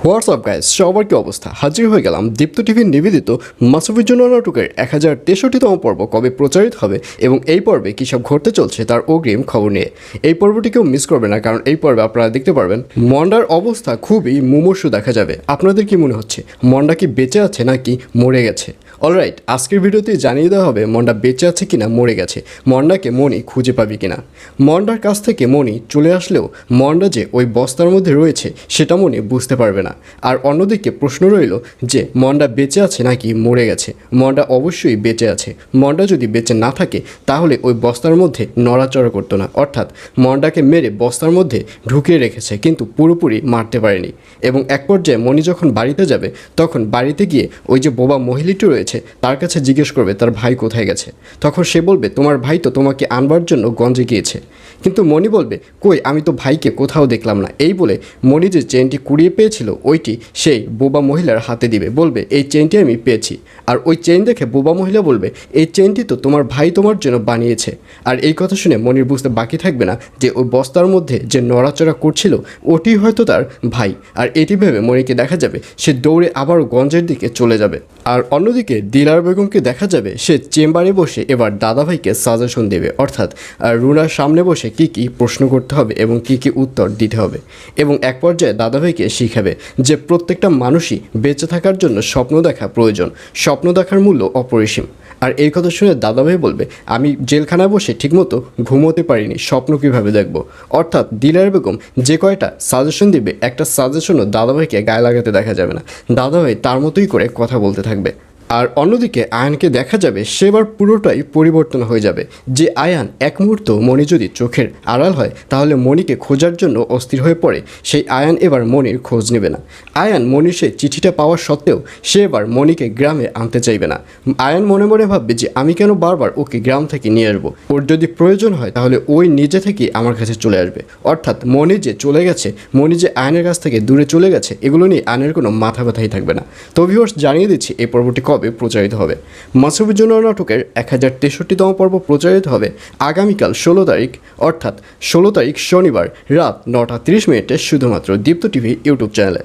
WhatsApp guys, সবার কি অবস্থা? হাজির হয়ে গেলাম দীপ্ত টিভির নিবেদিত মাসুফির জন্য নাটকের 1063তম পর্ব কবে প্রচারিত হবে এবং এই পর্বে কী সব ঘটতে চলছে তার অগ্রিম খবর নিয়ে। এই পর্বটি কেউ মিস করবে না, কারণ এই পর্বে আপনারা দেখতে পারবেন মন্ডার অবস্থা খুবই মুমূর্ষু দেখা যাবে। আপনাদের কি মনে হচ্ছে মন্ডা কি বেঁচে আছে নাকি মরে গেছে? অলরাইট, আজকের ভিডিওতে জানিয়ে দেওয়া হবে মন্ডা বেঁচে আছে কিনা মরে গেছে, মন্ডাকে মনি খুঁজে পাবে কিনা। মন্ডার কাছ থেকে মনি চলে আসলেও মন্ডা যে ওই বস্তার মধ্যে রয়েছে সেটা মনি বুঝতে পারবে না। আর অন্যদিকে প্রশ্ন রইল যে মন্ডা বেঁচে আছে নাকি মরে গেছে। মন্ডা অবশ্যই বেঁচে আছে। মন্ডা যদি বেঁচে না থাকে তাহলে ওই বস্তার মধ্যে নড়াচড়া করতো না, অর্থাৎ মন্ডাকে মেরে বস্তার মধ্যে ঢুকিয়ে রেখেছে কিন্তু পুরোপুরি মারতে পারেনি। এবং এক পর্যায়ে মনি যখন বাড়িতে যাবে তখন বাড়িতে গিয়ে ওই যে বোবা মহিলাটি রয়েছে তার কাছে জিজ্ঞেস করবে তার ভাই কোথায় গেছে। তখন সে বলবে তোমার ভাই তো তোমাকে আনবার জন্য গঞ্জে গিয়েছে। কিন্তু মনি বলবে কই, আমি তো ভাইকে কোথাও দেখলাম না। এই বলে মনি যে চেনটি কুড়িয়ে পেয়েছিল ওইটি সেই বোবা মহিলার হাতে দিবে, বলবে এই চেনটি আমি পেয়েছি। আর ওই চেন দেখে বোবা মহিলা বলবে এই চেনটি তো তোমার ভাই তোমার জন্য বানিয়েছে। আর এই কথা শুনে মনির বুঝতে বাকি থাকবে না যে ওই বস্তার মধ্যে যে নড়াচড়া করছিল ওটি হয়তো তার ভাই। আর এটি ভেবে মনিকে দেখা যাবে সে দৌড়ে আবারও গঞ্জের দিকে চলে যাবে। আর অন্যদিকে দিলার বেগমকে দেখা যাবে সে চেম্বারে বসে এবার দাদাভাইকে সাজেশন দেবে, অর্থাৎ রুনার সামনে বসে কি কি প্রশ্ন করতে হবে এবং কি কি উত্তর দিতে হবে। এবং এক পর্যায়ে দাদাভাইকে শিখাবে যে প্রত্যেকটা মানুষই বেঁচে থাকার জন্য স্বপ্ন দেখা প্রয়োজন, স্বপ্ন দেখার মূল্য অপরিসীম। আর এই কথা শুনে দাদাভাই বলবে আমি জেলখানায় বসে ঠিকমতো ঘুমোতে পারিনি, স্বপ্ন কীভাবে দেখব। অর্থাৎ দিলার বেগম যে কয়টা সাজেশন দিবে একটা সাজেশনও দাদাভাইকে গায়ে লাগাতে দেখা যাবে না, দাদাভাই তার মতোই করে কথা বলতে থাকবে। আর অন্যদিকে আয়ানকে দেখা যাবে সেবার পুরোটাই পরিবর্তন হয়ে যাবে। যে আয়ান এক মুহূর্ত মনি যদি চোখের আড়াল হয় তাহলে মনিকে খোঁজার জন্য অস্থির হয়ে পড়ে, সেই আয়ান এবার মনির খোঁজ নেবে না। আয়ান মনির সেই চিঠিটা পাওয়ার সত্ত্বেও সে এবার মনিকে গ্রামে আনতে চাইবে না। আয়ান মনে মনে ভাববে যে আমি কেন বারবার ওকে গ্রাম থেকে নিয়ে আসবো, ওর যদি প্রয়োজন হয় তাহলে ওই নিজে থেকেই আমার কাছে চলে আসবে। অর্থাৎ মনি যে চলে গেছে, মনি যে আয়নের কাছ থেকে দূরে চলে গেছে, এগুলো নিয়ে আয়নের কোনো মাথা ব্যথাই থাকবে না। তো ভিউয়ার্স, জানিয়ে দিচ্ছি এই পর্বটি কবে প্রচারিত হবে। মাসুফির জন্য নাটকের 1063তম পর্ব প্রচারিত হবে আগামীকাল 16 তারিখ, অর্থাৎ 16 তারিখ শনিবার রাত 9টা 30 মিনিটে শুধুমাত্র দীপ্ত টিভি ইউটিউব চ্যানেলে।